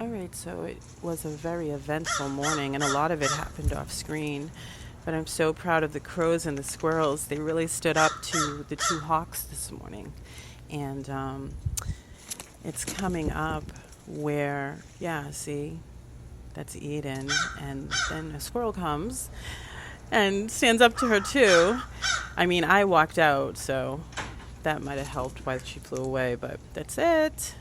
All right, so it was a very eventful morning, and a lot of it happened off screen. But I'm so proud of the crows and the squirrels. They really stood up to the two hawks this morning. And it's coming up where, yeah, see, that's Eden. And then a squirrel comes and stands up to her, too. I mean, I walked out, so that might have helped why she flew away, but that's it.